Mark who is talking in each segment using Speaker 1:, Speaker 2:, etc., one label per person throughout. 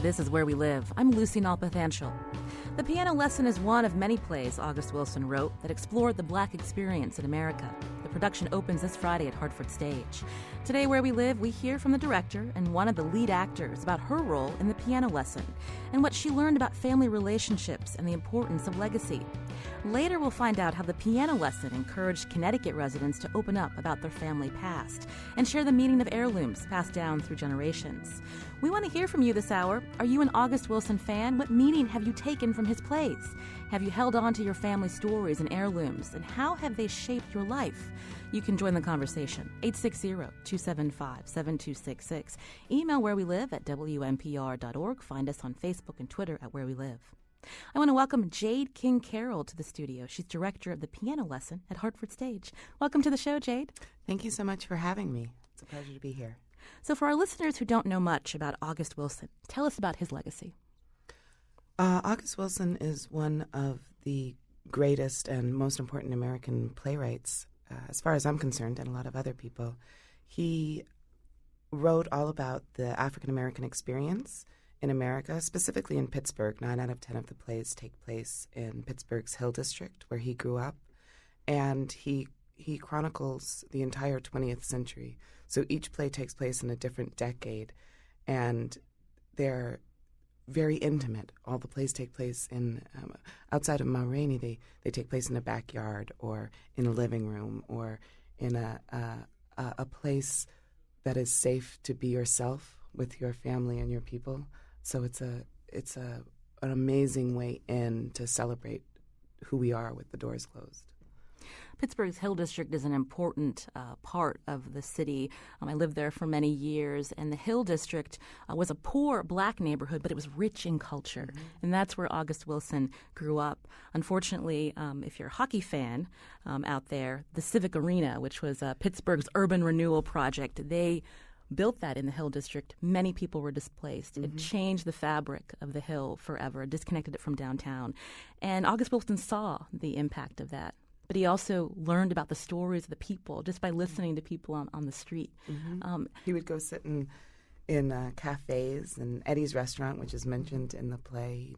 Speaker 1: This is Where We Live. I'm Lucy Nalpathanchel. The Piano Lesson is one of many plays August Wilson wrote that explored the black experience in America. The production opens this Friday at Hartford Stage. Today, Where We Live, we hear from the director and one of the lead actors about her role in the piano lesson and what she learned about family relationships and the importance of legacy. Later, we'll find out how the piano lesson encouraged Connecticut residents to open up about their family past and share the meaning of heirlooms passed down through generations. We want to hear from you this hour. Are you an August Wilson fan? What meaning have you taken from his plays? Have you held on to your family stories and heirlooms? And how have they shaped your life? You can join the conversation. 860-275-7266. Email Where We Live at WNPR.org. Find us on Facebook and Twitter at Where We Live. I want to welcome Jade King Carroll to the studio. She's director of the piano lesson at Hartford Stage. Welcome to the show, Jade.
Speaker 2: Thank you so much for having me. It's a pleasure to be here.
Speaker 1: So for our listeners who don't know much about August Wilson, tell us about his legacy.
Speaker 2: August Wilson is one of the greatest and most important American playwrights, as far as I'm concerned, and a lot of other people. He wrote all about the African-American experience in America, specifically in Pittsburgh. 9 out of 10 of the plays take place in Pittsburgh's Hill District, where he grew up. And he chronicles the entire 20th century. So each play takes place in a different decade, and they're very intimate. All the plays take place in outside of Ma Rainey. They take place in a backyard or in a living room or in a place that is safe to be yourself with your family and your people. So it's an amazing way in to celebrate who we are with the doors closed.
Speaker 1: Pittsburgh's Hill District is an important part of the city. I lived there for many years, and the Hill District was a poor black neighborhood, but it was rich in culture, and that's where August Wilson grew up. Unfortunately, if you're a hockey fan out there, the Civic Arena, which was Pittsburgh's urban renewal project, they built that in the Hill District. Many people were displaced. It changed the fabric of the Hill forever, disconnected it from downtown. And August Wilson saw the impact of that. But he also learned about the stories of the people just by listening to people on the street.
Speaker 2: He would go sit in cafes and Eddie's Restaurant, which is mentioned in the play,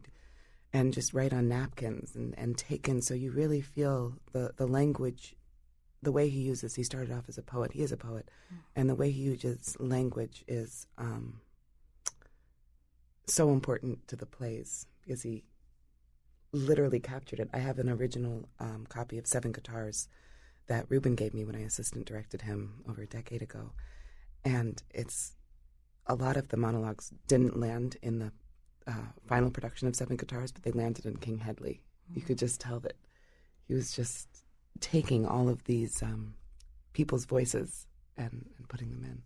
Speaker 2: and just write on napkins and take in. So you really feel the language, the way he uses. He started off as a poet. He is a poet. And the way he uses language is so important to the plays because he literally captured it. I have an original copy of 7 Guitars that Ruben gave me when I assistant directed him over a decade ago. And it's a lot of the monologues didn't land in the final production of 7 Guitars, but they landed in King Hedley. You could just tell that he was just taking all of these people's voices and putting them in.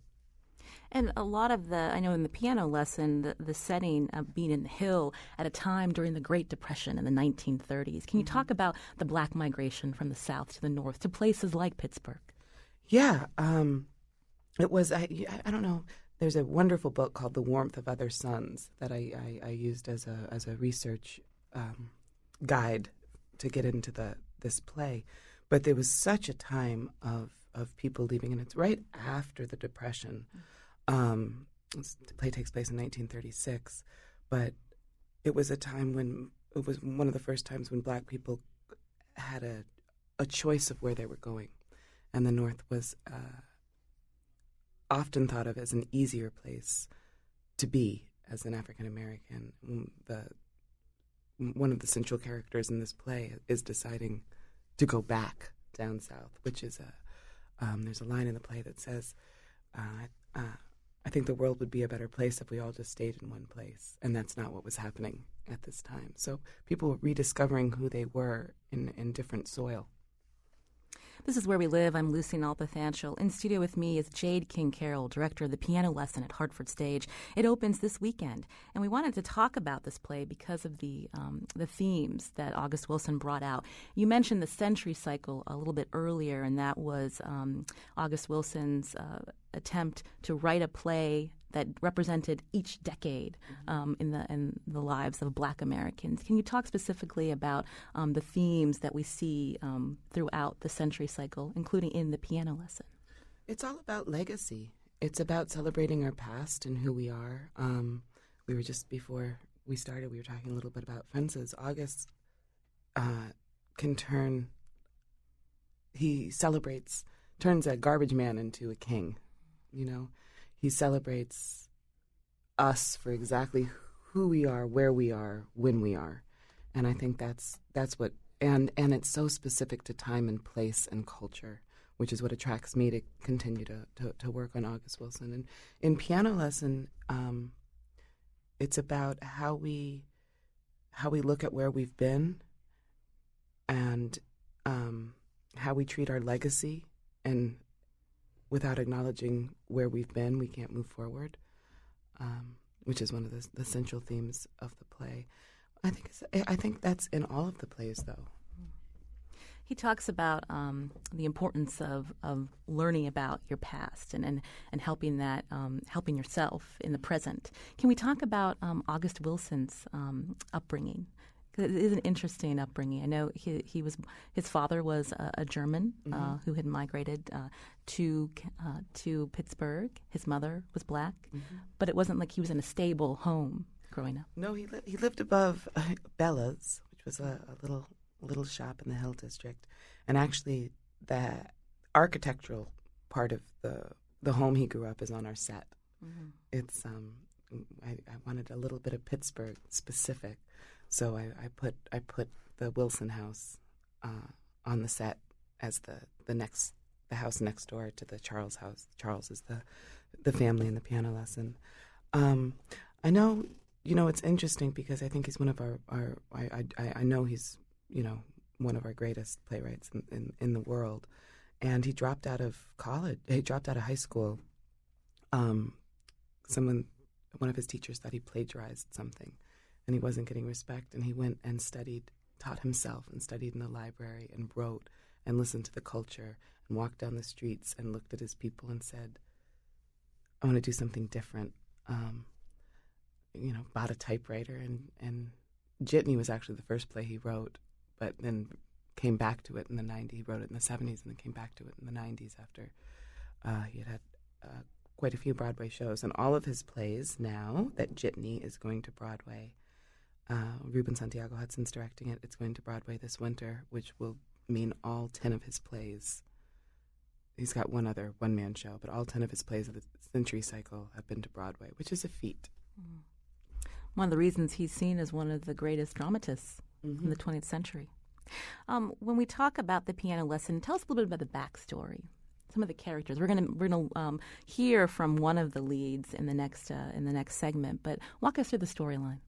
Speaker 1: And a lot of I know in the piano lesson, the setting of being in the Hill at a time during the Great Depression in the 1930s. Can you talk about the black migration from the South to the North to places like Pittsburgh?
Speaker 2: Yeah. It was, I don't know, there's a wonderful book called The Warmth of Other Suns that I used as a research guide to get into this play. But there was such a time of people leaving, and it's right after the Depression. The play takes place in 1936, but it was a time when it was one of the first times when black people had a choice of where they were going, and the North was often thought of as an easier place to be as an African American. One of the central characters in this play is deciding to go back down south, which is there's a line in the play that says, I think the world would be a better place if we all just stayed in one place. And that's not what was happening at this time. So people were rediscovering who they were in different soil.
Speaker 1: This is Where We Live. I'm Lucy Nalpathanchel. In studio with me is Jade King Carroll, director of the piano lesson at Hartford Stage. It opens this weekend, and we wanted to talk about this play because of the themes that August Wilson brought out. You mentioned the century cycle a little bit earlier, and that was August Wilson's attempt to write a play that represented each decade in the lives of Black Americans. Can you talk specifically about the themes that we see throughout the century cycle, including in the piano lesson?
Speaker 2: It's all about legacy. It's about celebrating our past and who we are. we were just before we started, we were talking a little bit about fences. August can turns a garbage man into a king. You know, he celebrates us for exactly who we are, where we are, when we are, and I think that's what. And it's so specific to time and place and culture, which is what attracts me to continue to work on August Wilson. And in Piano Lesson, it's about how we look at where we've been and how we treat our legacy. And without acknowledging where we've been, we can't move forward, which is one of the central themes of the play. I think that's in all of the plays, though.
Speaker 1: He talks about the importance of learning about your past and helping yourself in the present. Can we talk about August Wilson's upbringing? 'Cause it is an interesting upbringing. I know his father was a German who had migrated to Pittsburgh. His mother was black, but it wasn't like he was in a stable home growing up.
Speaker 2: No, he lived above Bella's, which was a little shop in the Hill District, and actually the architectural part of the home he grew up is on our set. It's I wanted a little bit of Pittsburgh specific, so I put the Wilson house on the set as the house next door to the Charles house. Charles is the family in the Piano Lesson. I know. You know, it's interesting because I think he's one of I know he's, one of our greatest playwrights in the world. And he dropped out of college. He dropped out of high school. One of his teachers thought he plagiarized something, and he wasn't getting respect. And he went and taught himself and studied in the library and wrote and listened to the culture and walked down the streets and looked at his people and said, I want to do something different. Bought a typewriter, and Jitney was actually the first play he wrote, but then came back to it in the 90s. He wrote it in the 70s and then came back to it in the 90s after he had quite a few Broadway shows. And all of his plays now that Jitney is going to Broadway, Ruben Santiago Hudson's directing it. It's going to Broadway this winter, which will mean all 10 of his plays. He's got one other one-man show, but all 10 of his plays of the Century Cycle have been to Broadway, which is a feat.
Speaker 1: One of the reasons he's seen as one of the greatest dramatists in the 20th century. When we talk about the Piano Lesson, tell us a little bit about the backstory, some of the characters. We're gonna hear from one of the leads in the next segment, but walk us through the storyline.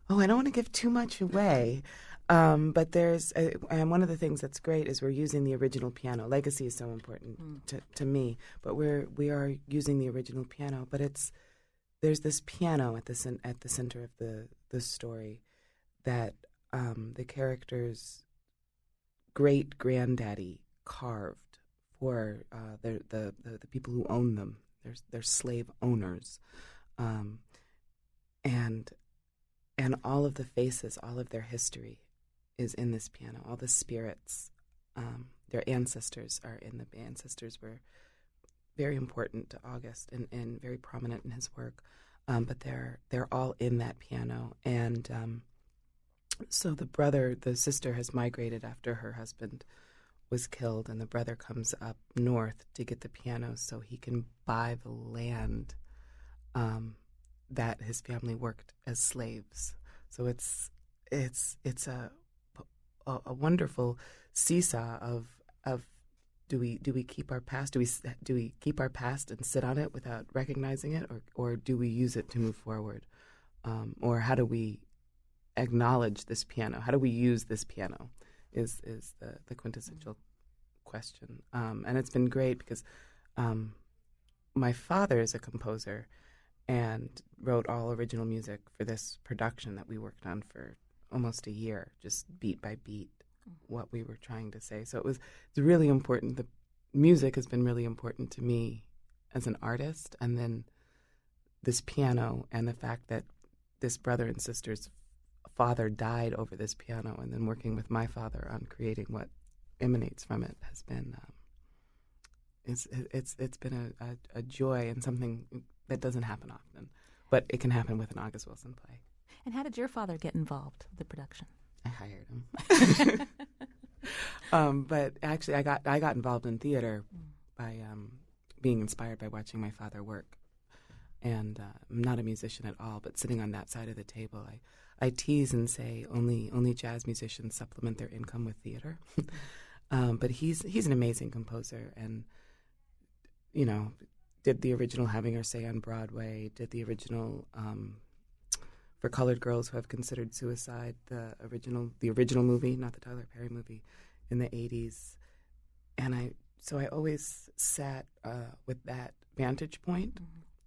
Speaker 2: Oh, I don't want to give too much away, but there's and one of the things that's great is we're using the original piano. Legacy is so important to me, but we are using the original piano, but there's this piano at the center of the story that the character's great granddaddy carved for the people who own them. They're slave owners, and all of the faces, all of their history, is in this piano. All the spirits, their ancestors are in the ancestors were very important to August and very prominent in his work, but they're all in that piano. And so the sister has migrated after her husband was killed, and the brother comes up north to get the piano so he can buy the land that his family worked as slaves. So it's a wonderful seesaw of do we keep our past? Do we keep our past and sit on it without recognizing it, or do we use it to move forward? Or how do we acknowledge this piano? How do we use this piano? Is the quintessential question. And it's been great because my father is a composer and wrote all original music for this production that we worked on for almost a year, just beat by beat, what we were trying to say. So it's really important. The music has been really important to me as an artist, and then this piano and the fact that this brother and sister's father died over this piano, and then working with my father on creating what emanates from it has been it's been a joy and something that doesn't happen often. but it can happen with an August Wilson play.
Speaker 1: And how did your father get involved with the production?
Speaker 2: I hired him. But actually, I got involved in theater by being inspired by watching my father work. And I'm not a musician at all, but sitting on that side of the table, I tease and say only jazz musicians supplement their income with theater. But he's an amazing composer, and did the original Having Her Say on Broadway, did the original for colored girls who have considered suicide, the original movie, not the Tyler Perry movie, in the 80s. And I always sat with that vantage point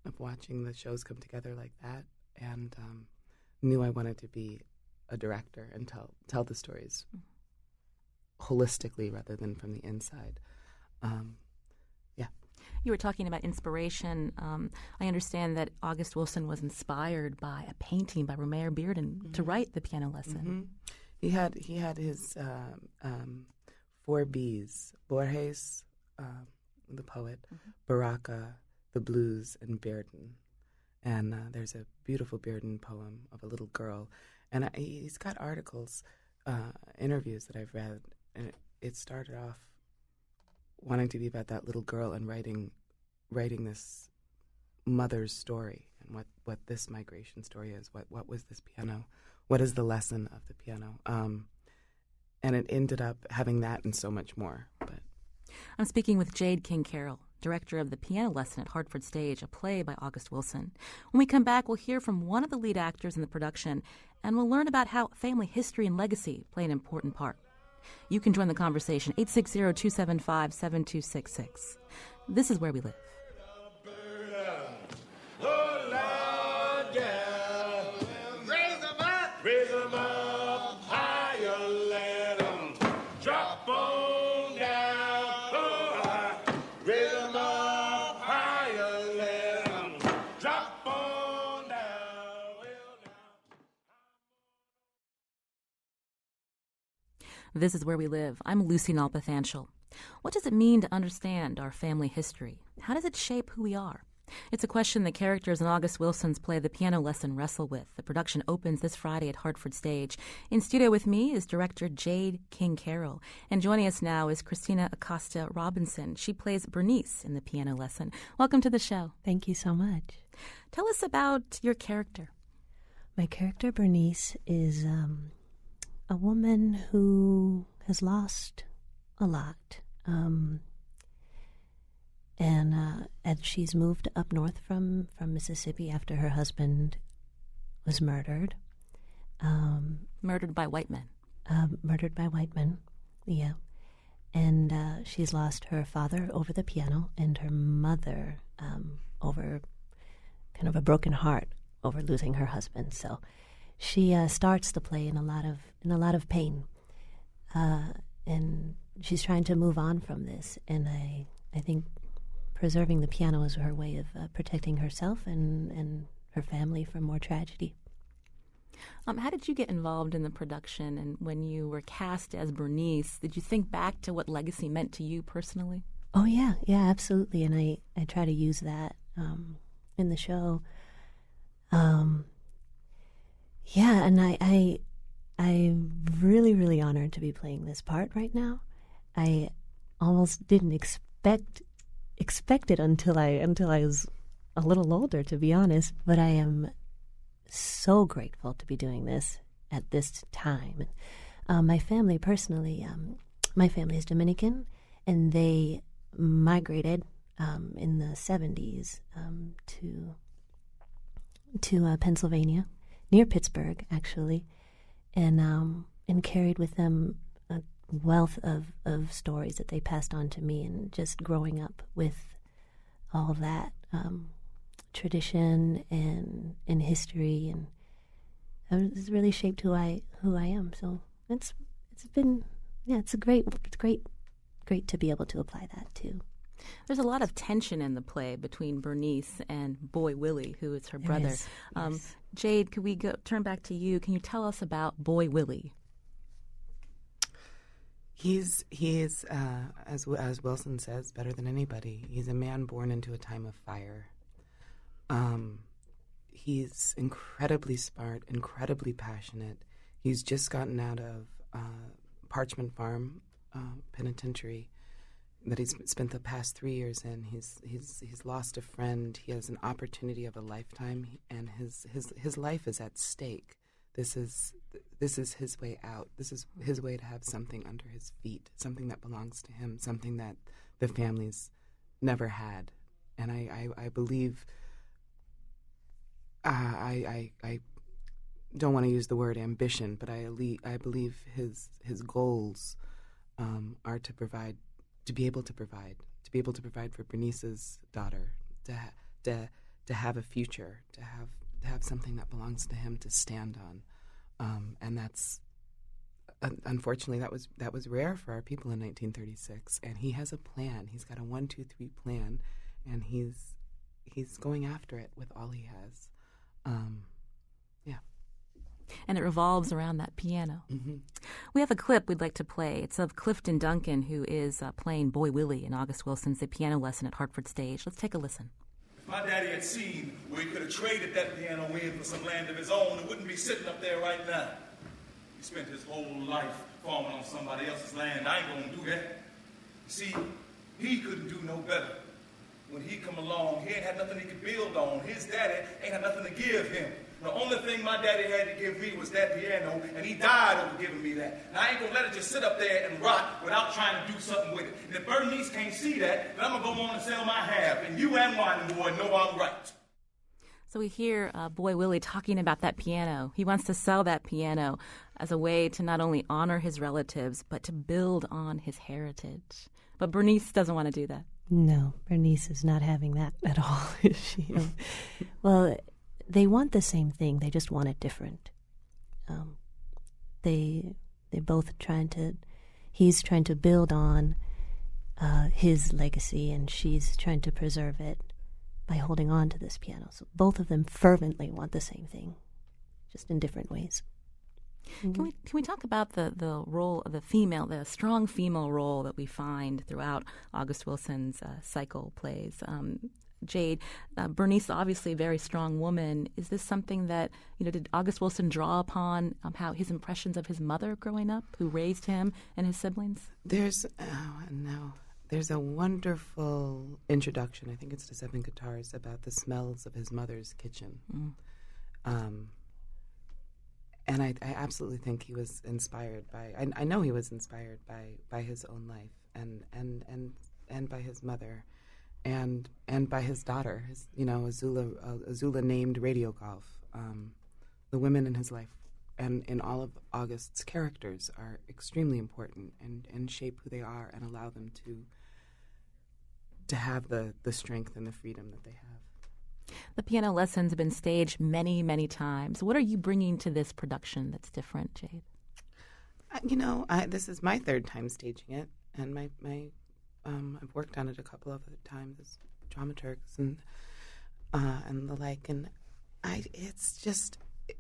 Speaker 2: of watching the shows come together like that, and knew I wanted to be a director and tell the stories holistically rather than from the inside.
Speaker 1: You were talking about inspiration. I understand that August Wilson was inspired by a painting by Romare Bearden to write The Piano Lesson.
Speaker 2: He had his 4 Bs: Borges, the poet, Baraka, the blues, and Bearden. And there's a beautiful Bearden poem of a little girl, and he's got articles, interviews that I've read, and it started off wanting to be about that little girl and writing this mother's story and what this migration story is. What was this piano? What is the lesson of the piano? And it ended up having that and so much more. But
Speaker 1: I'm speaking with Jade King Carroll, director of The Piano Lesson at Hartford Stage, a play by August Wilson. When we come back, we'll hear from one of the lead actors in the production, and we'll learn about how family history and legacy play an important part. You can join the conversation, 860-275-7266. This is Where We Live. This is Where We Live. I'm Lucy Nalpathanchel. What does it mean to understand our family history? How does it shape who we are? It's a question that characters in August Wilson's play The Piano Lesson wrestle with. The production opens this Friday at Hartford Stage. In studio with me is director Jade King Carroll. And joining us now is Christina Acosta Robinson. She plays Bernice in The Piano Lesson. Welcome to the show.
Speaker 3: Thank you so much.
Speaker 1: Tell us about your character.
Speaker 3: My character, Bernice, is a woman who has lost a lot. And she's moved up north from Mississippi after her husband was murdered.
Speaker 1: Murdered by white men.
Speaker 3: Murdered by white men, yeah. And she's lost her father over the piano and her mother over kind of a broken heart over losing her husband. So she starts the play in a lot of pain, and she's trying to move on from this. And I think preserving the piano is her way of protecting herself and her family from more tragedy.
Speaker 1: How did you get involved in the production? And when you were cast as Bernice, did you think back to what legacy meant to you personally?
Speaker 3: Oh yeah, absolutely. And I try to use that in the show. Yeah, and I'm really, really honored to be playing this part right now. I almost didn't expect it until I was a little older, to be honest. But I am so grateful to be doing this at this time. My family, personally, my family is Dominican, and they migrated in the 70s to Pennsylvania, near Pittsburgh, actually, and carried with them a wealth of stories that they passed on to me, and just growing up with all that tradition and history, and it's really shaped who I am. So it's great to be able to apply that too.
Speaker 1: There's a lot of tension in the play between Bernice and Boy Willie, who is her brother.
Speaker 3: Yes.
Speaker 1: Jade, could we turn back to you? Can you tell us about Boy Willie?
Speaker 2: He is as Wilson says, better than anybody. He's a man born into a time of fire. he's incredibly smart, incredibly passionate. He's just gotten out of Parchment Farm Penitentiary that he's spent the past 3 years in. He's lost a friend. He has an opportunity of a lifetime, and his life is at stake. This is his way out. This is his way to have something under his feet, something that belongs to him, something that the family's never had. And I believe, I don't want to use the word ambition, but I believe his goals are to be able to provide for Bernice's daughter, to have a future, to have something that belongs to him to stand on, and that's unfortunately that was rare for our people in 1936. And he has a plan. He's got a 1, 2, 3 plan, and he's going after it with all he has.
Speaker 1: And it revolves around that piano.
Speaker 2: Mm-hmm.
Speaker 1: We have a clip we'd like to play. It's of Clifton Duncan, who is playing Boy Willie in August Wilson's The Piano Lesson at Hartford Stage. Let's take a listen.
Speaker 4: If my daddy had seen where he could have traded that piano in for some land of his own, it wouldn't be sitting up there right now. He spent his whole life farming on somebody else's land. I ain't gonna do that. You see, he couldn't do no better. When he come along, he ain't had nothing he could build on. His daddy ain't had nothing to give him. The only thing my daddy had to give me was that piano, and he died over giving me that. And I ain't gonna let it just sit up there and rot without trying to do something with it. And if Bernice can't see that, then I'm gonna go on and sell my half. And you and Winding Boy know I'm right.
Speaker 1: So we hear Boy Willie talking about that piano. He wants to sell that piano as a way to not only honor his relatives, but to build on his heritage. But Bernice doesn't want to do that.
Speaker 3: No, Bernice is not having that at all. Well, they want the same thing. They just want it different. They both he's trying to build on his legacy, and she's trying to preserve it by holding on to this piano. So both of them fervently want the same thing, just in different ways. Mm-hmm.
Speaker 1: Can we talk about the role of the female, the strong female role that we find throughout August Wilson's cycle plays? Jade, Bernice, obviously a very strong woman. Is this something that, did August Wilson draw upon how his impressions of his mother growing up, who raised him and his siblings?
Speaker 2: There's a wonderful introduction, I think it's to Seven Guitars, about the smells of his mother's kitchen. Mm. And I absolutely think he was inspired by, I know he was inspired by his own life and by his mother. And by his daughter, Azula named Radio Golf. The women in his life and in all of August's characters are extremely important and shape who they are and allow them to have the strength and the freedom that they have.
Speaker 1: The Piano Lessons have been staged many, many times. What are you bringing to this production that's different, Jade?
Speaker 2: This is my third time staging it, and I've worked on it a couple of other times as dramaturgs and the like, and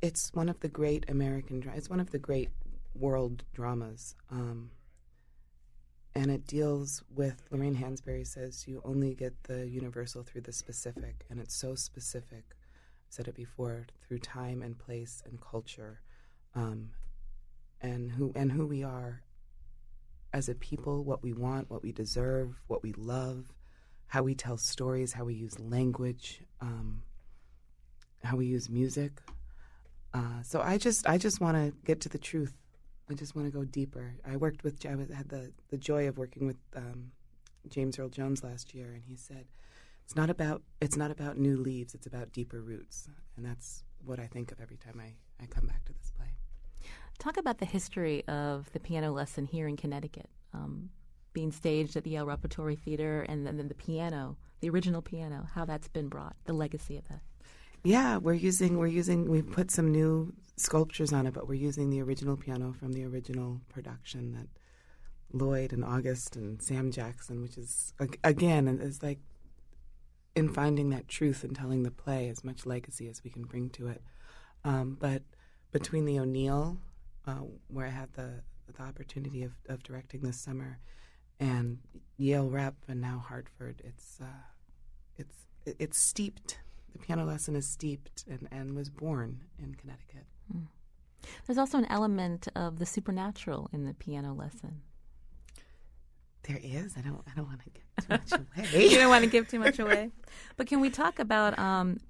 Speaker 2: it's one of the great it's one of the great world dramas, and it deals with, Lorraine Hansberry says, you only get the universal through the specific, and it's so specific. I've said it before, through time and place and culture, and who we are as a people, what we want, what we deserve, what we love, how we tell stories, how we use language, how we use music. So I just want to get to the truth. I just want to go deeper. I had the joy of working with James Earl Jones last year, and he said, it's not about new leaves, it's about deeper roots. And that's what I think of every time I come back to this play.
Speaker 1: Talk about the history of the Piano Lesson here in Connecticut, being staged at the Yale Repertory Theater, and then the piano, the original piano, how that's been brought, the legacy of that.
Speaker 2: Yeah, we put some new sculptures on it, but we're using the original piano from the original production that Lloyd and August and Sam Jackson, which is, again, is like in finding that truth and telling the play as much legacy as we can bring to it. But between the O'Neill, where I had the opportunity of directing this summer, and Yale Rep and now Hartford, it's steeped. The piano lesson is steeped and was born in Connecticut.
Speaker 1: Mm. There's also an element of the supernatural in the piano lesson.
Speaker 2: There is. I don't want to give too much away.
Speaker 1: You don't want to give too much away. But can we talk about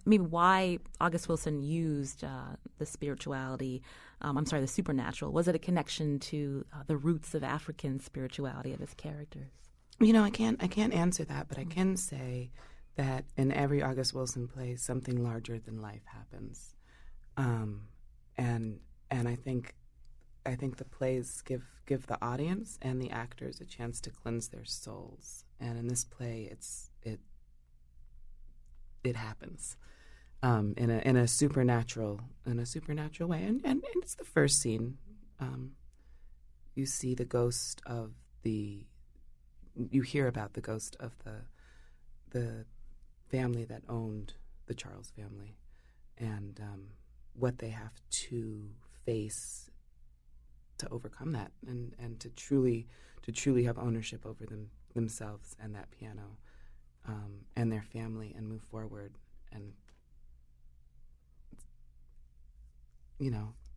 Speaker 1: maybe why August Wilson used the spirituality, the supernatural? Was it a connection to the roots of African spirituality of his characters?
Speaker 2: I can't answer that, but I can say that in every August Wilson play, something larger than life happens. And I think the plays give the audience and the actors a chance to cleanse their souls. And in this play, it happens in a supernatural way. And it's the first scene. You see the ghost of you hear about the ghost of the family that owned the Charles family, and what they have to face to overcome that, and to truly have ownership over themselves and that piano, and their family, and move forward, and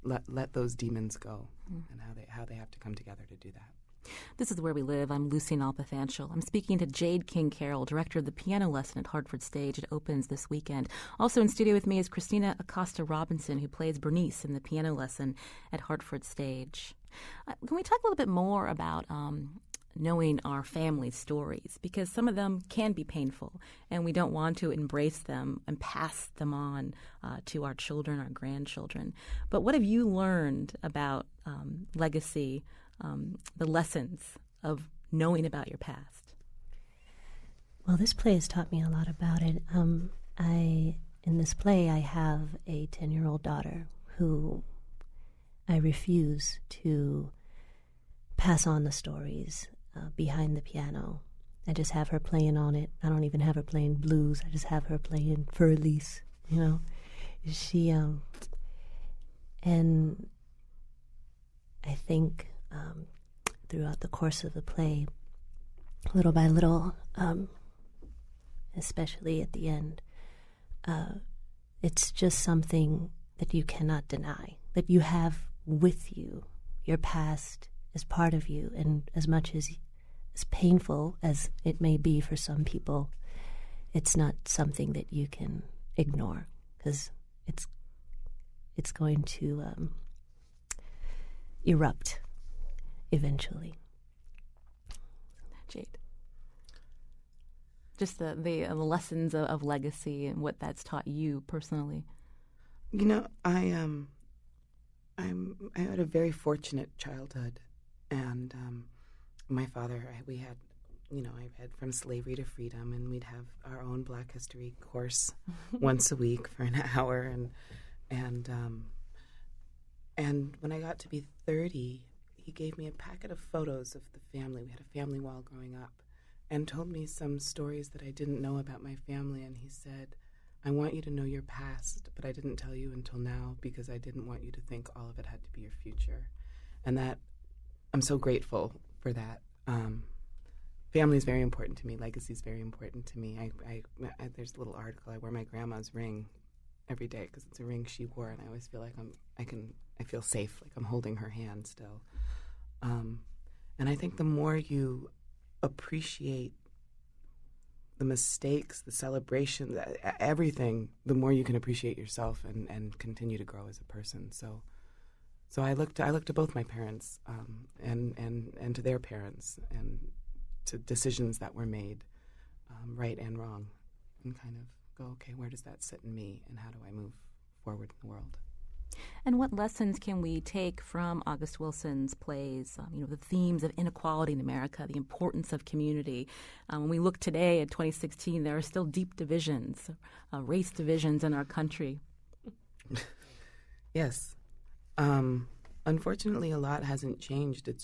Speaker 2: let those demons go, and how they have to come together to do that.
Speaker 1: This is Where We Live. I'm Lucy Nalpathanchel. I'm speaking to Jade King Carroll, director of the piano lesson at Hartford Stage. It opens this weekend. Also in studio with me is Christina Acosta Robinson, who plays Bernice in the piano lesson at Hartford Stage. Can we talk a little bit more about knowing our family stories? Because some of them can be painful, and we don't want to embrace them and pass them on to our children, our grandchildren. But what have you learned about legacy, the lessons of knowing about your past?
Speaker 3: Well, this play has taught me a lot about it. In this play, I have a 10-year-old daughter who I refuse to pass on the stories behind the piano. I just have her playing on it. I don't even have her playing blues. I just have her playing Fur Elise, She, and I think throughout the course of the play, little by little, especially at the end, it's just something that you cannot deny, that you have with you. Your past is part of you, and as much as painful as it may be for some people, it's not something that you can ignore, because it's going to erupt eventually.
Speaker 1: Jade, just the lessons of legacy and what that's taught you personally.
Speaker 2: I had a very fortunate childhood, and my father, we had, I read From Slavery to Freedom, and we'd have our own Black History course once a week for an hour, and when I got to be 30, he gave me a packet of photos of the family. We had a family wall growing up, and told me some stories that I didn't know about my family, and he said, I want you to know your past, but I didn't tell you until now because I didn't want you to think all of it had to be your future. And that, I'm so grateful for that. Family is very important to me. Legacy is very important to me. I there's a little article. I wear my grandma's ring every day because it's a ring she wore, and I always feel like I feel safe, like I'm holding her hand still. And I think the more you appreciate the mistakes, the celebration, everything, the more you can appreciate yourself and continue to grow as a person. So I look to both my parents and to their parents and to decisions that were made, right and wrong, and kind of go, okay, where does that sit in me, and how do I move forward in the world?
Speaker 1: And what lessons can we take from August Wilson's plays, the themes of inequality in America, the importance of community? When we look today at 2016, there are still deep divisions, race divisions in our country.
Speaker 2: Yes. Unfortunately, a lot hasn't changed. A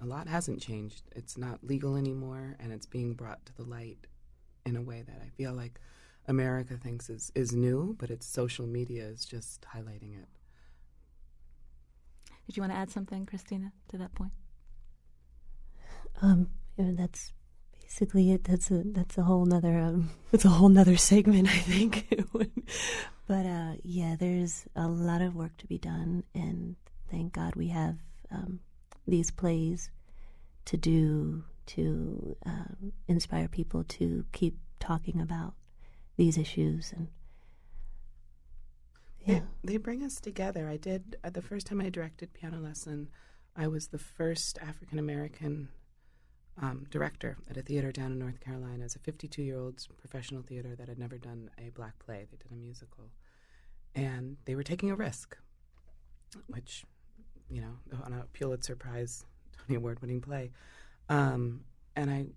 Speaker 2: lot hasn't changed. It's not legal anymore, and it's being brought to the light in a way that I feel like America thinks is new, but its social media is just highlighting it.
Speaker 1: Did you want to add something, Christina, to that point?
Speaker 3: That's Basically, that's a whole nother segment, I think. But yeah, there's a lot of work to be done, and thank God we have these plays to do to inspire people to keep talking about these issues. And yeah,
Speaker 2: they bring us together. I did the first time I directed Piano Lesson, I was the first African American director at a theater down in North Carolina. It's a 52-year-old professional theater that had never done a black play. They did a musical. And they were taking a risk, which, you know, on a Pulitzer Prize, Tony Award-winning play. And I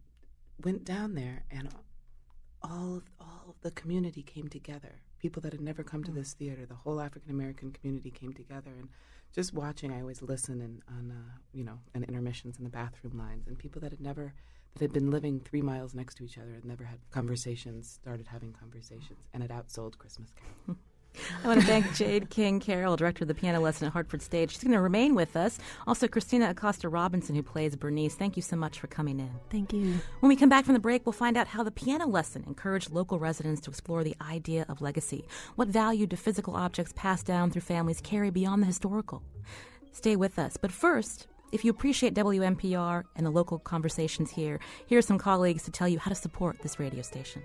Speaker 2: went down there, and all of the community came together. People that had never come to this theater, the whole African-American community came together. And just watching, I always listen on intermissions in the bathroom lines, and people that had been living 3 miles next to each other and never had conversations, started having conversations, and it outsold Christmas Carol.
Speaker 1: I want to thank Jade King Carroll, director of the Piano Lesson at Hartford Stage. She's going to remain with us. Also, Christina Acosta-Robinson, who plays Bernice. Thank you so much for coming in.
Speaker 3: Thank you.
Speaker 1: When we come back from the break, we'll find out how the Piano Lesson encouraged local residents to explore the idea of legacy. What value do physical objects passed down through families carry beyond the historical? Stay with us. But first, if you appreciate WNPR and the local conversations here are some colleagues to tell you how to support this radio station.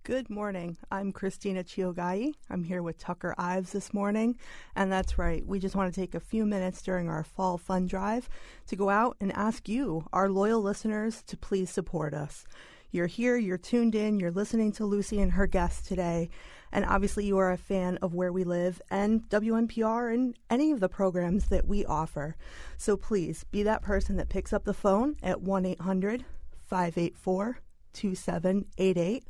Speaker 5: Good morning. I'm Christina Chiogai. I'm here with Tucker Ives this morning. And that's right, we just want to take a few minutes during our fall fund drive to go out and ask you, our loyal listeners, to please support us. You're here, you're tuned in, you're listening to Lucy and her guests today, and obviously you are a fan of Where We Live and WNPR and any of the programs that we offer. So please be that person that picks up the phone at 1-800-584-2788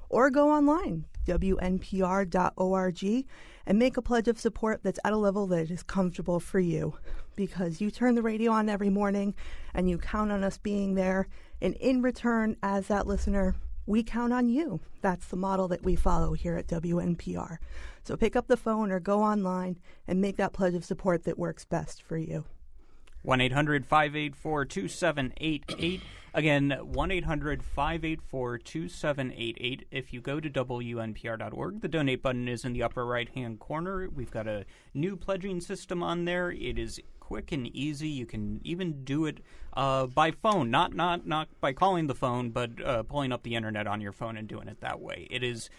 Speaker 5: or go online, WNPR.org, and make a pledge of support that's at a level that is comfortable for you, because you turn the radio on every morning and you count on us being there, and in return, as that listener, we count on you. That's the model that we follow here at WNPR. So pick up the phone or go online and make that pledge of support that works best for you.
Speaker 6: 1-800-584-2788. Again, 1-800-584-2788. If you go to WNPR.org, the donate button is in the upper right-hand corner. We've got a new pledging system on there. It is quick and easy. You can even do it by phone, not by calling the phone, but pulling up the internet on your phone and doing it that way. It is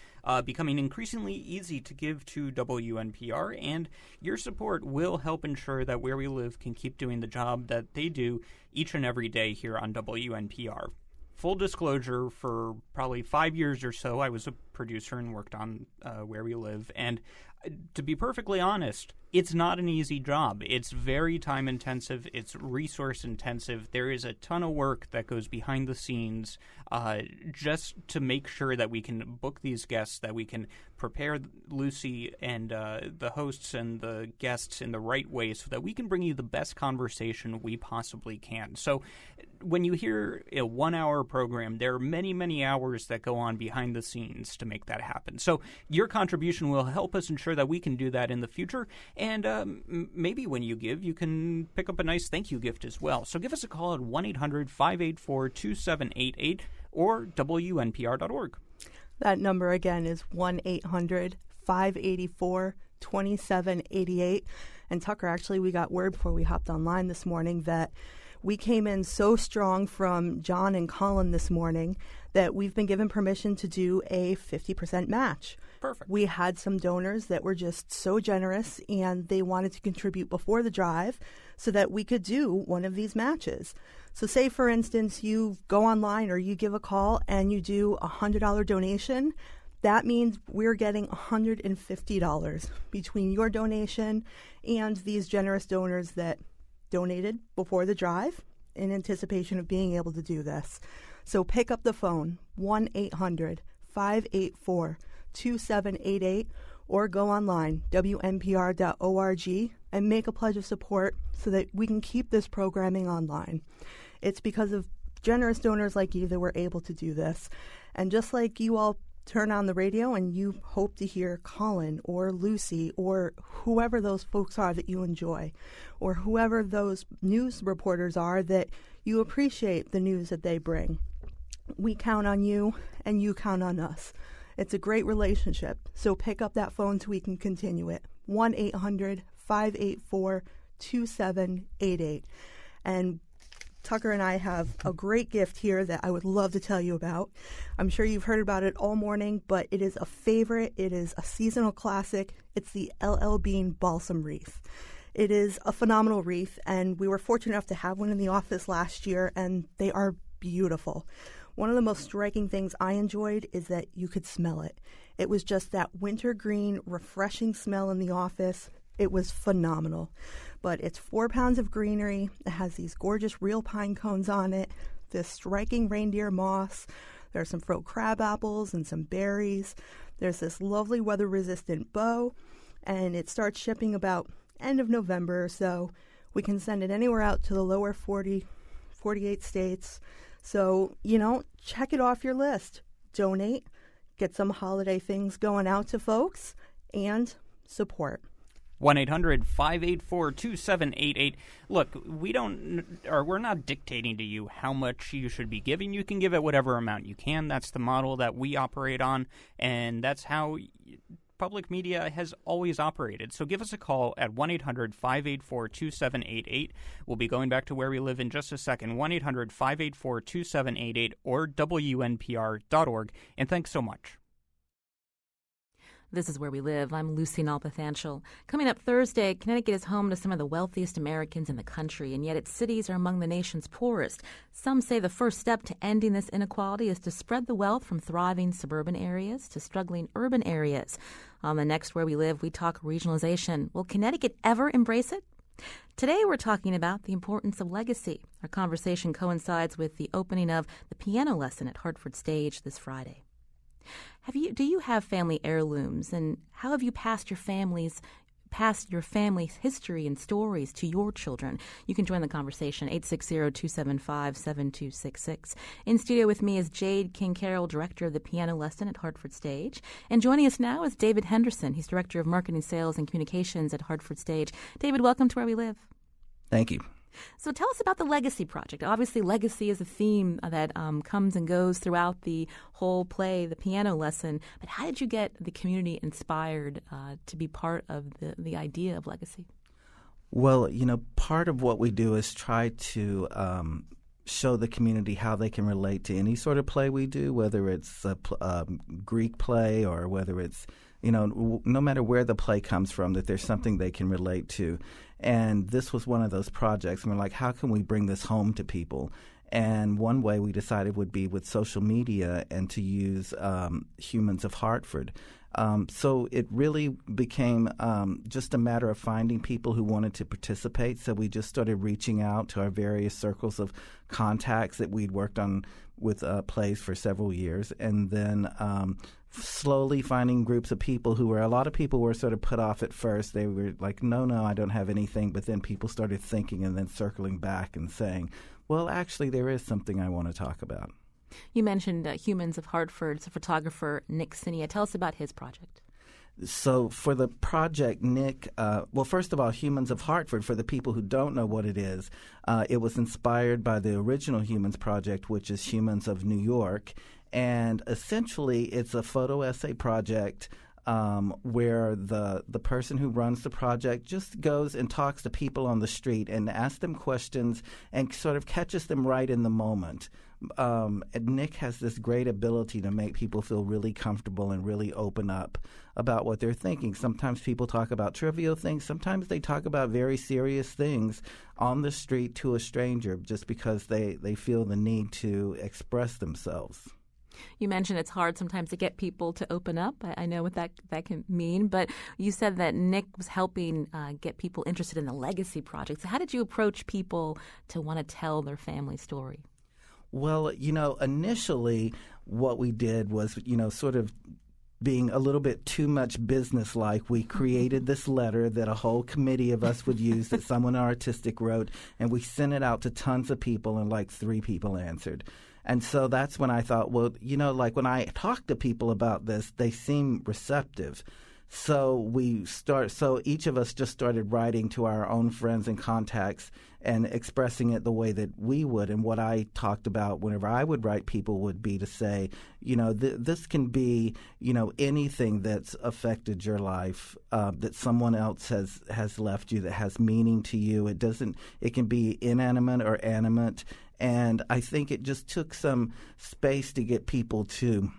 Speaker 6: becoming increasingly easy to give to WNPR, and your support will help ensure that Where We Live can keep doing the job that they do each and every day here on WNPR. Full disclosure, for probably 5 years or so, I was a producer and worked on Where We Live, and to be perfectly honest, it's not an easy job. It's very time-intensive. It's resource-intensive. There is a ton of work that goes behind the scenes just to make sure that we can book these guests, that we can prepare Lucy and the hosts and the guests in the right way so that we can bring you the best conversation we possibly can. So when you hear a 1-hour program, there are many, many hours that go on behind the scenes to make that happen. So your contribution will help us ensure that we can do that in the future. And maybe when you give, you can pick up a nice thank you gift as well. So give us a call at 1-800-584-2788 or WNPR.org.
Speaker 5: That number again is 1-800-584-2788. And Tucker, actually, we got word before we hopped online this morning that we came in so strong from John and Colin this morning that we've been given permission to do a 50% match.
Speaker 6: Perfect.
Speaker 5: We had some donors that were just so generous, and they wanted to contribute before the drive so that we could do one of these matches. So say, for instance, you go online or you give a call and you do a $100 donation. That means we're getting $150 between your donation and these generous donors that donated before the drive in anticipation of being able to do this. So pick up the phone, 1-800-584-2788, or go online, WNPR.org, and make a pledge of support so that we can keep this programming online. It's because of generous donors like you that we're able to do this. And just like you all turn on the radio and you hope to hear Colin or Lucy or whoever those folks are that you enjoy, or whoever those news reporters are that You appreciate the news that they bring. We count on you, and you count on us. It's a great relationship, so pick up that phone so we can continue it. 1-800-584-2788. And Tucker and I have a great gift here that I would love to tell you about. I'm sure you've heard about it all morning, but it is a favorite. It is a seasonal classic. It's the LL Bean Balsam Wreath. It is a phenomenal wreath, and we were fortunate enough to have one in the office last year, and they are beautiful. One of the most striking things I enjoyed is that you could smell it. It was just that wintergreen, refreshing smell in the office. It was phenomenal. But it's 4 pounds of greenery. It has these gorgeous real pine cones on it, this striking reindeer moss. There's some froe crab apples and some berries. There's this lovely weather-resistant bow, and it starts shipping about end of November or so. We can send it anywhere out to the lower 48 states. So, check it off your list. Donate, get some holiday things going out to folks, and support.
Speaker 6: 1-800-584-2788. Look, we're not dictating to you how much you should be giving. You can give it whatever amount you can. That's the model that we operate on, and that's how public media has always operated. So give us a call at 1-800-584-2788. We'll be going back to Where We Live in just a second. 1-800-584-2788 or WNPR.org. And thanks so much.
Speaker 1: This is Where We Live. I'm Lucy Nalpathanchel. Coming up Thursday, Connecticut is home to some of the wealthiest Americans in the country, and yet its cities are among the nation's poorest. Some say the first step to ending this inequality is to spread the wealth from thriving suburban areas to struggling urban areas. On the next Where We Live, we talk regionalization. Will Connecticut ever embrace it? Today we're talking about the importance of legacy. Our conversation coincides with the opening of the piano lesson at Hartford Stage this Friday. Do you have family heirlooms, and how have you passed your family's history and stories to your children? You can join the conversation, 860-275-7266. In studio with me is Jade King-Carroll, director of the piano lesson at Hartford Stage. And joining us now is David Henderson. He's director of marketing, sales, and communications at Hartford Stage. David, welcome to Where We Live.
Speaker 7: Thank you.
Speaker 1: So tell us about the Legacy Project. Obviously, legacy is a theme that comes and goes throughout the whole play, the piano lesson. But how did you get the community inspired to be part of the idea of legacy?
Speaker 7: Well, part of what we do is try to show the community how they can relate to any sort of play we do, whether it's a Greek play or whether it's, no matter where the play comes from, that there's something they can relate to. And this was one of those projects. And we're like, how can we bring this home to people? And one way we decided would be with social media and to use Humans of Hartford. So it really became just a matter of finding people who wanted to participate. So we just started reaching out to our various circles of contacts that we'd worked on with plays for several years. And then slowly finding groups of people a lot of people were sort of put off at first. They were like, no, I don't have anything. But then people started thinking and then circling back and saying, well, actually, there is something I want to talk about.
Speaker 1: You mentioned Humans of Hartford's photographer, Nick Sinia. Tell us about his project.
Speaker 7: So for the project, Nick, first of all, Humans of Hartford, for the people who don't know what it is, it was inspired by the original Humans project, which is Humans of New York. And essentially, it's a photo essay project where the person who runs the project just goes and talks to people on the street and asks them questions and sort of catches them right in the moment. And Nick has this great ability to make people feel really comfortable and really open up about what they're thinking. Sometimes people talk about trivial things. Sometimes they talk about very serious things on the street to a stranger just because they feel the need to express themselves.
Speaker 1: You mentioned it's hard sometimes to get people to open up. I know what that can mean, but you said that Nick was helping get people interested in the Legacy Project. So how did you approach people to want to tell their family story?
Speaker 7: Well, initially what we did was, sort of being a little bit too much business-like. We created this letter that a whole committee of us would use that someone artistic wrote, and we sent it out to tons of people, and like 3 people answered. And so that's when I thought, well, like when I talk to people about this, they seem receptive. So so each of us just started writing to our own friends and contacts and expressing it the way that we would. And what I talked about whenever I would write people would be to say, this can be, anything that's affected your life, that someone else has left you, that has meaning to you. It can be inanimate or animate. And I think it just took some space to get people to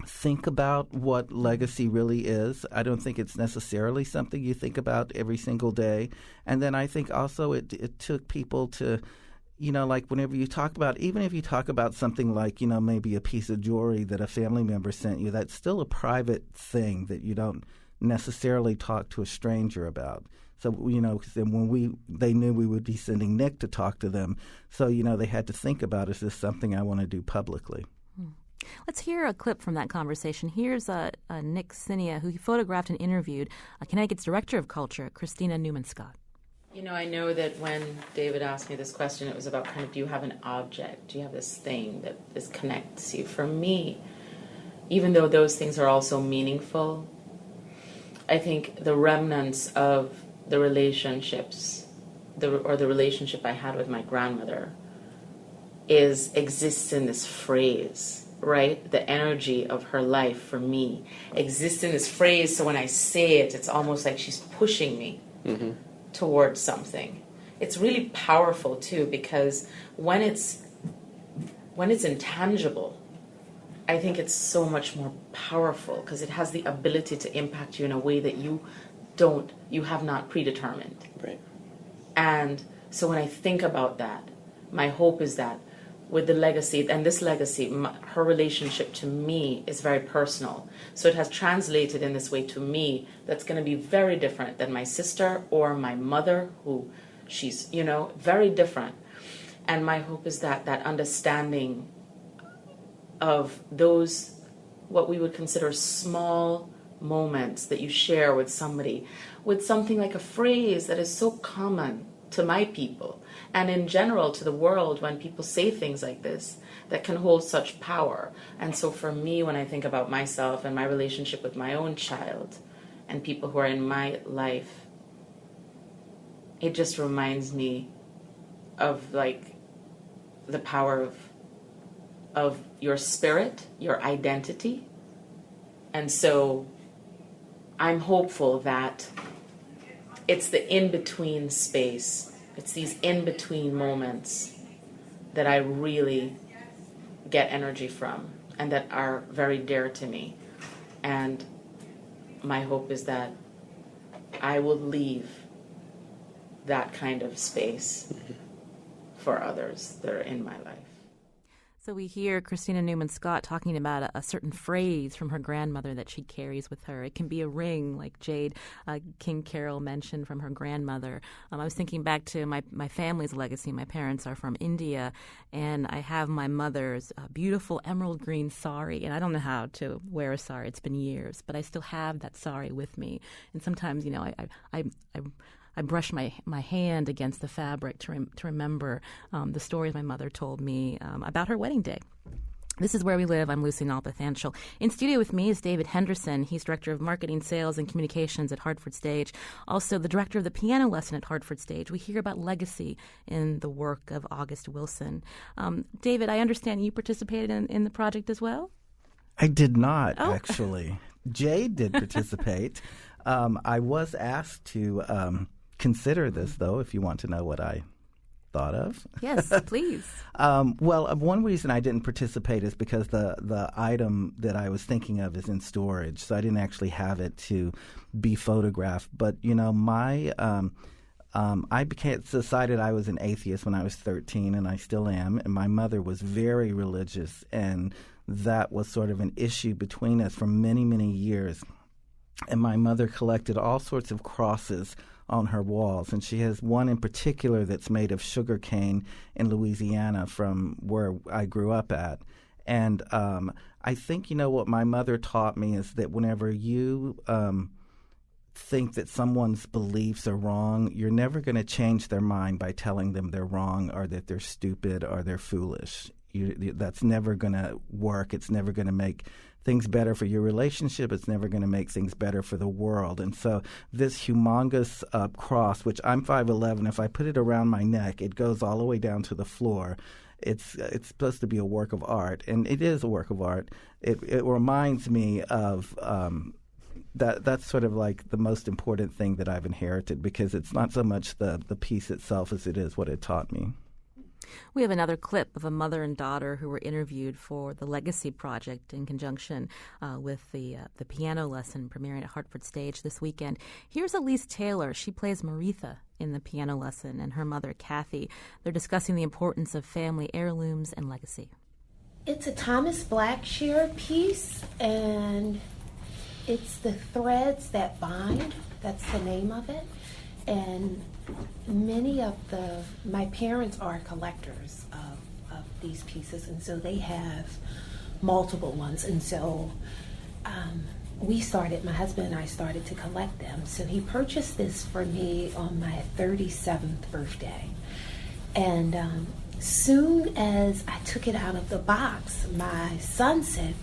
Speaker 7: think about what legacy really is. I don't think it's necessarily something you think about every single day. And then I think also it took people to, like whenever you talk about, even if you talk about something like, maybe a piece of jewelry that a family member sent you, that's still a private thing that you don't necessarily talk to a stranger about. So, when they knew we would be sending Nick to talk to them. So, they had to think about, is this something I want to do publicly?
Speaker 1: Let's hear a clip from that conversation. Here's Nick Sinia, who he photographed and interviewed Connecticut's Director of Culture, Christina Newman-Scott.
Speaker 8: I know that when David asked me this question, it was about kind of, do you have an object? Do you have this thing that connects you? For me, even though those things are also meaningful, I think the remnants of the relationships, the relationship I had with my grandmother exists in this phrase. Right? The energy of her life for me exists in this phrase. So when I say it, it's almost like she's pushing me towards something. It's really powerful too, because when it's intangible, I think it's so much more powerful because it has the ability to impact you in a way that you have not predetermined.
Speaker 9: Right.
Speaker 8: And so when I think about that, my hope is that with the legacy, and this legacy, her relationship to me is very personal. So it has translated in this way to me that's going to be very different than my sister or my mother, who she's, very different. And my hope is that understanding of those, what we would consider small moments that you share with somebody, with something like a phrase that is so common to my people, and in general to the world, when people say things like this, that can hold such power. And so for me, when I think about myself and my relationship with my own child and people who are in my life, it just reminds me of like the power of your spirit, your identity. And so I'm hopeful that it's the in-between space. It's these in-between moments that I really get energy from and that are very dear to me. And my hope is that I will leave that kind of space for others that are in my life.
Speaker 1: So we hear Christina Newman-Scott talking about a certain phrase from her grandmother that she carries with her. It can be a ring, like Jade King Carroll mentioned, from her grandmother. I was thinking back to my family's legacy. My parents are from India, and I have my mother's beautiful emerald green sari, and I don't know how to wear a sari. It's been years, but I still have that sari with me. And sometimes, I brush my hand against the fabric to remember the stories my mother told me about her wedding day. This is Where We Live. I'm Lucy Nalpathanchel. In studio with me is David Henderson. He's Director of Marketing, Sales, and Communications at Hartford Stage. Also the Director of the Piano Lesson at Hartford Stage. We hear about legacy in the work of August Wilson. David, I understand you participated in the project as well?
Speaker 7: I did not, actually. Jade did participate. I was asked to consider this, though, if you want to know what I thought of.
Speaker 1: Yes, please.
Speaker 7: Well, one reason I didn't participate is because the item that I was thinking of is in storage, so I didn't actually have it to be photographed. But, I decided I was an atheist when I was 13, and I still am, and my mother was very religious, and that was sort of an issue between us for many, many years. And my mother collected all sorts of crosses on her walls, and she has one in particular that's made of sugar cane in Louisiana from where I grew up at. And I think, what my mother taught me is that whenever you think that someone's beliefs are wrong, you're never going to change their mind by telling them they're wrong or that they're stupid or they're foolish. That's never going to work. It's never going to make things better for your relationship. It's never going to make things better for the world. And so this humongous cross, which I'm 5'11", if I put it around my neck, it goes all the way down to the floor. It's supposed to be a work of art, and it is a work of art. It reminds me of that's sort of like the most important thing that I've inherited, because it's not so much the piece itself as it is what it taught me.
Speaker 1: We have another clip of a mother and daughter who were interviewed for the Legacy Project in conjunction with the piano lesson premiering at Hartford Stage this weekend. Here's Elise Taylor. She plays Maritha in the piano lesson, and her mother, Kathy. They're discussing the importance of family heirlooms and legacy.
Speaker 9: It's a Thomas Blackshear piece, and it's The Threads That Bind. That's the name of it. And many of my parents are collectors of these pieces, and so they have multiple ones. And so my husband and I started to collect them. So he purchased this for me on my 37th birthday. And soon as I took it out of the box, my son said,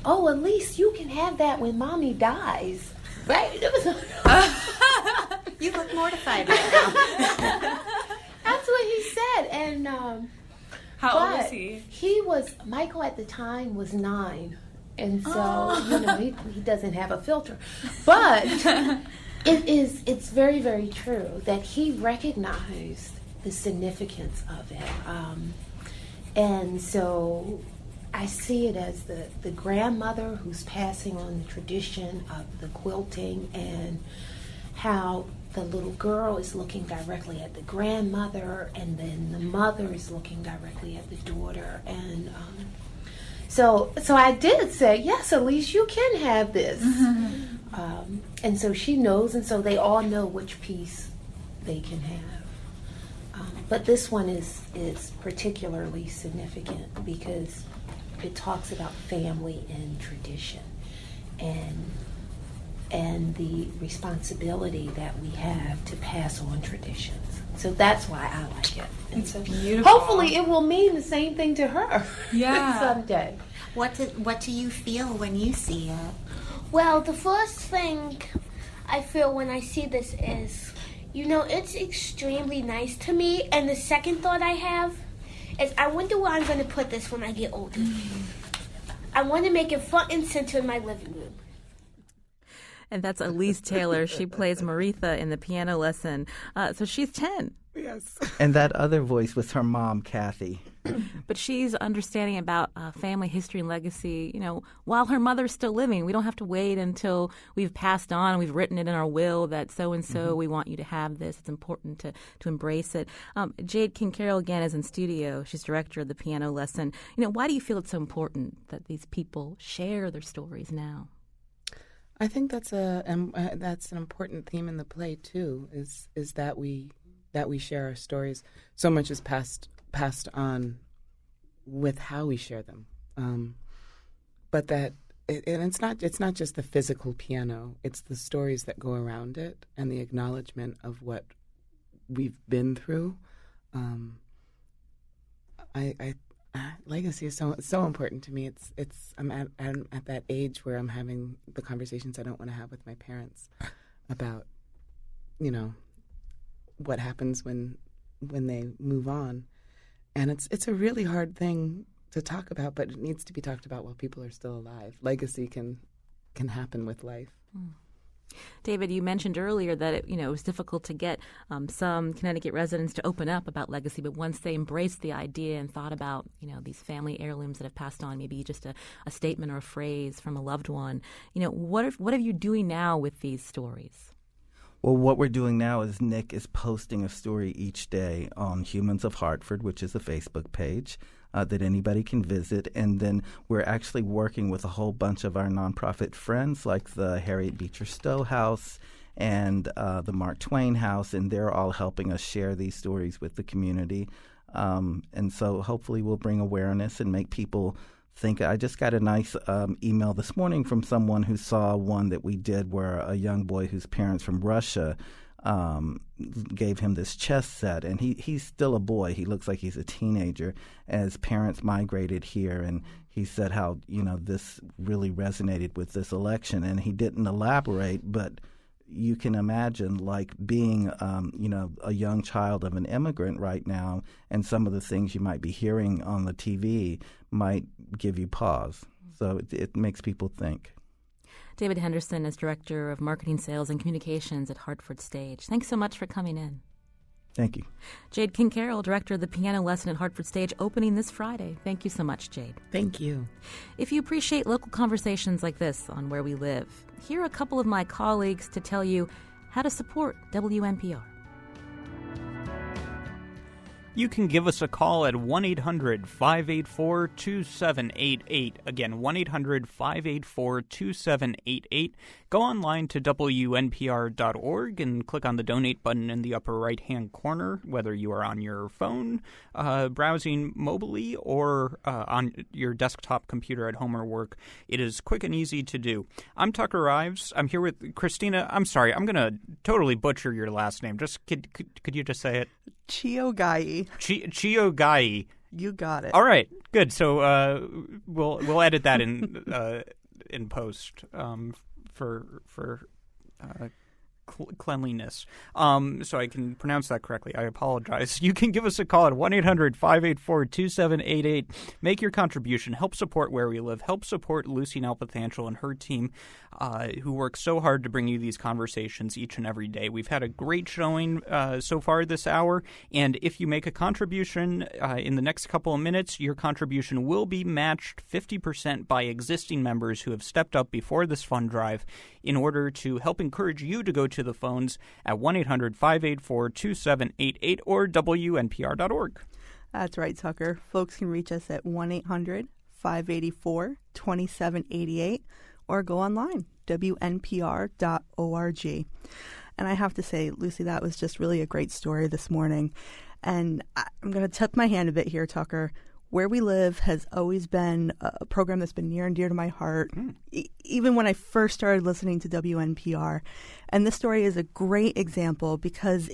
Speaker 9: "Oh, Elise, you can have that when Mommy dies." Right?
Speaker 10: You look mortified right now.
Speaker 9: That's what he said. And
Speaker 10: how old was he?
Speaker 9: Michael at the time was 9. And so, he doesn't have a filter. But it's very, very true that he recognized the significance of it. And so I see it as the grandmother who's passing on the tradition of the quilting, and how the little girl is looking directly at the grandmother, and then the mother is looking directly at the daughter. And so I did say, yes, Elise, you can have this. And so she knows, and so they all know which piece they can have. But this one is particularly significant because it talks about family and tradition, and the responsibility that we have to pass on traditions. So that's why I like it. And
Speaker 10: it's beautiful.
Speaker 9: Hopefully it will mean the same thing to her someday.
Speaker 10: What do you feel when you see it?
Speaker 11: Well, the first thing I feel when I see this is, it's extremely nice to me. And the second thought I have is, I wonder where I'm going to put this when I get older. I want to make it front and center in my living room.
Speaker 1: And that's Elise Taylor. She plays Maritha in the piano lesson. So she's 10.
Speaker 2: Yes.
Speaker 7: And that other voice was her mom, Kathy.
Speaker 1: But she's understanding about family history and legacy, while her mother's still living. We don't have to wait until we've passed on and we've written it in our will that so-and-so, we want you to have this. It's important to embrace it. Jade King-Carroll, again, is in studio. She's director of the piano lesson. Why do you feel it's so important that these people share their stories now?
Speaker 2: I think that's an important theme in the play too. Is that we share our stories. So much is passed on with how we share them, but that it's not just the physical piano. It's the stories that go around it and the acknowledgement of what we've been through. Legacy is so important to me. I'm at that age where I'm having the conversations I don't want to have with my parents about, what happens when they move on, and it's a really hard thing to talk about, but it needs to be talked about while people are still alive. Legacy can happen with life.
Speaker 1: David, you mentioned earlier that it was difficult to get some Connecticut residents to open up about legacy, but once they embraced the idea and thought about these family heirlooms that have passed on, maybe just a statement or a phrase from a loved one, what are you doing now with these stories?
Speaker 7: Well, what we're doing now is Nick is posting a story each day on Humans of Hartford, which is a Facebook page that anybody can visit. And then we're actually working with a whole bunch of our nonprofit friends, like the Harriet Beecher Stowe House and the Mark Twain House, and they're all helping us share these stories with the community. And so hopefully we'll bring awareness and make people think. I just got a nice email this morning from someone who saw one that we did where a young boy whose parents from Russia gave him this chess set, and he's still a boy. He looks like he's a teenager. As parents migrated here, and he said how this really resonated with this election, and he didn't elaborate, but you can imagine like being a young child of an immigrant right now, and some of the things you might be hearing on the TV might give you pause. So it makes people think.
Speaker 1: David Henderson is Director of Marketing, Sales, and Communications at Hartford Stage. Thanks so much for coming in.
Speaker 7: Thank you.
Speaker 1: Jade King-Carroll, Director of the Piano Lesson at Hartford Stage, opening this Friday. Thank you so much, Jade.
Speaker 2: Thank you.
Speaker 1: If you appreciate local conversations like this on Where We Live, here are a couple of my colleagues to tell you how to support WNPR.
Speaker 6: You can give us a call at 1-800-584-2788. Again, 1-800-584-2788. Go online to WNPR.org and click on the donate button in the upper right-hand corner, whether you are on your phone, browsing mobily, or on your desktop computer at home or work. It is quick and easy to do. I'm Tucker Ives. I'm here with Christina. I'm sorry, I'm going to totally butcher your last name. Just could you just say it?
Speaker 5: Chiogai.
Speaker 6: Chiogai.
Speaker 5: You got it.
Speaker 6: All right, good. So we'll edit that in post for cleanliness, so I can pronounce that correctly. I apologize. You can give us a call at 1-800-584-2788. Make your contribution. Help support Where We Live. Help support Lucy Nalpathanchel and her team, who work so hard to bring you these conversations each and every day. We've had a great showing so far this hour, and if you make a contribution in the next couple of minutes, your contribution will be matched 50% by existing members who have stepped up before this fund drive in order to help encourage you to go to the phones at 1-800-584-2788 or WNPR.org.
Speaker 5: That's right, Tucker. Folks can reach us at 1-800-584-2788 or go online, WNPR.org. And I have to say, Lucy, that was just really a great story this morning. And I'm going to tip my hand a bit here, Tucker. Where We Live has always been a program that's been near and dear to my heart, even when I first started listening to WNPR. And this story is a great example because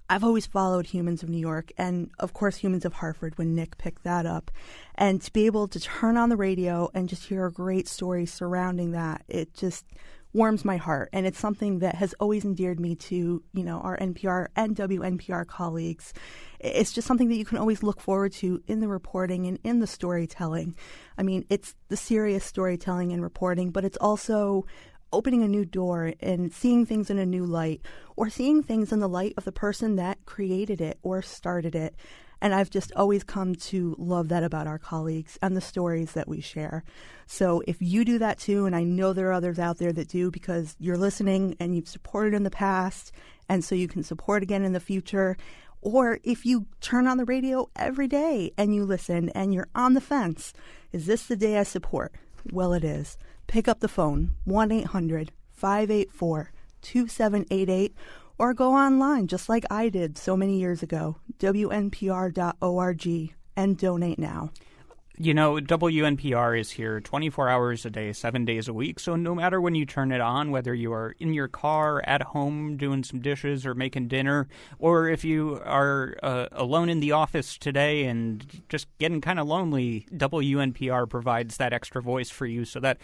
Speaker 5: I've always followed Humans of New York and, of course, Humans of Hartford when Nick picked that up. And to be able to turn on the radio and just hear a great story surrounding that, it just warms my heart. And it's something that has always endeared me to, our NPR and WNPR colleagues. It's just something that you can always look forward to in the reporting and in the storytelling. I mean, it's the serious storytelling and reporting, but it's also opening a new door and seeing things in a new light, or seeing things in the light of the person that created it or started it. And I've just always come to love that about our colleagues and the stories that we share. So if you do that too, and I know there are others out there that do because you're listening and you've supported in the past, and so you can support again in the future, or if you turn on the radio every day and you listen and you're on the fence, is this the day I support? Well, it is. Pick up the phone, 1-800-584-2788, or go online just like I did so many years ago, WNPR.org, and donate now.
Speaker 6: WNPR is here 24 hours a day, 7 days a week. So no matter when you turn it on, whether you are in your car, at home, doing some dishes or making dinner, or if you are alone in the office today and just getting kind of lonely, WNPR provides that extra voice for you so that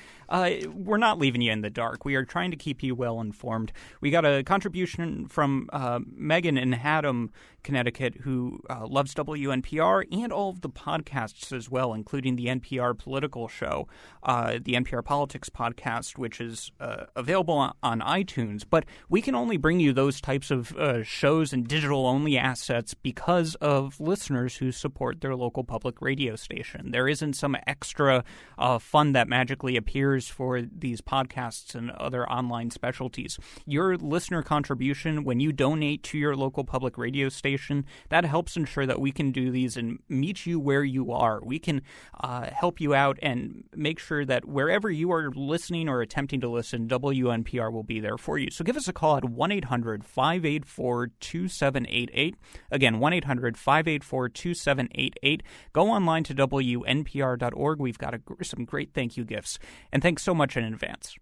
Speaker 6: we're not leaving you in the dark. We are trying to keep you well informed. We got a contribution from Megan in Haddam, Connecticut, who loves WNPR and all of the podcasts as well, including the NPR Political Show, the NPR Politics Podcast, which is available on iTunes. But we can only bring you those types of shows and digital-only assets because of listeners who support their local public radio station. There isn't some extra fund that magically appears for these podcasts and other online specialties. Your listener contribution, when you donate to your local public radio station, that helps ensure that we can do these and meet you where you are. We can help you out and make sure that wherever you are listening or attempting to listen, WNPR will be there for you. So give us a call at 1-800-584-2788. Again, 1-800-584-2788. Go online to WNPR.org. We've got some great thank you gifts. And thanks so much in advance.